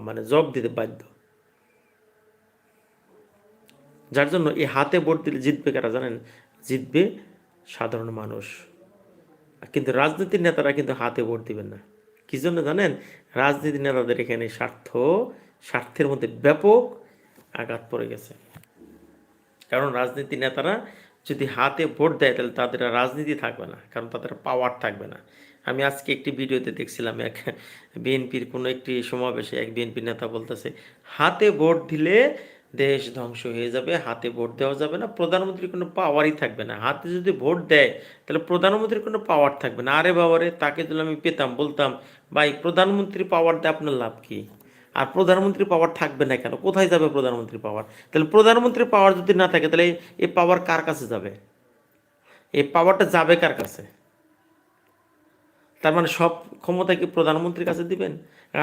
মানে জবাব দিতে বাধ্য। যার জন্য এই হাতে ভোট দিলে জিতবে কারা জানেন? জিতবে সাধারণ মানুষ। কিন্তু রাজনীতির নেতারা কিন্তু হাতে ভোট দিবেন না। কি জন্য জানেন? রাজনীতি নেতাদের এখানে স্বার্থের মধ্যে ব্যাপক আঘাত পড়ে গেছে। কারণ রাজনীতি নেতারা যদি হাতে ভোট দেয় তাহলে তাদের আর রাজনীতি থাকবে না, কারণ তাদের পাওয়ার থাকবে না। আমি আজকে একটি ভিডিওতে দেখছিলাম, এক বিএনপির কোনো একটি সমাবেশে এক বিএনপি নেতা বলতেছে, হাতে ভোট দিলে দেশ ধ্বংস হয়ে যাবে, হাতে ভোট দেওয়া যাবে না, প্রধানমন্ত্রীর কোনো পাওয়ারই থাকবে না। হাতে যদি ভোট দেয় তাহলে প্রধানমন্ত্রীর কোনো পাওয়ার থাকবে না। আরে বাবারে, তাকে যদি আমি পেতাম বলতাম, ভাই প্রধানমন্ত্রী পাওয়ার দিয়ে আপনার লাভ কি? আর প্রধানমন্ত্রী পাওয়ার থাকবে না কেন? কোথায় যাবে প্রধানমন্ত্রী পাওয়ার? তাহলে প্রধানমন্ত্রী পাওয়ার যদি না থাকে তাহলে এই পাওয়ার কার কাছে যাবে? এই পাওয়ারটা যাবে কার কাছে? তার মানে সব ক্ষমতা কি প্রধানমন্ত্রীর কাছে দিবেন? আর